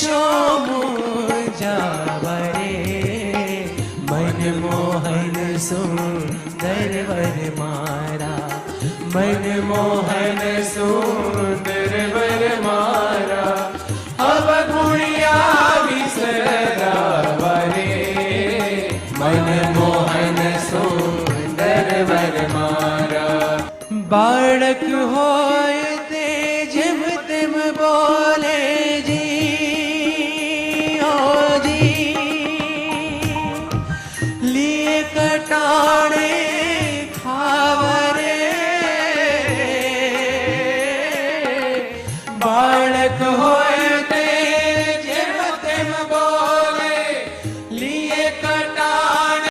show Jaware Manmohan सुंदर वर मारा मनमोहन सुंदर वर मारा अवगुणिया विसरा वरे मनमोहन सुंदर वर मारा बाळक होय ते जेम तेम बोले जी ओ जी लिए कटा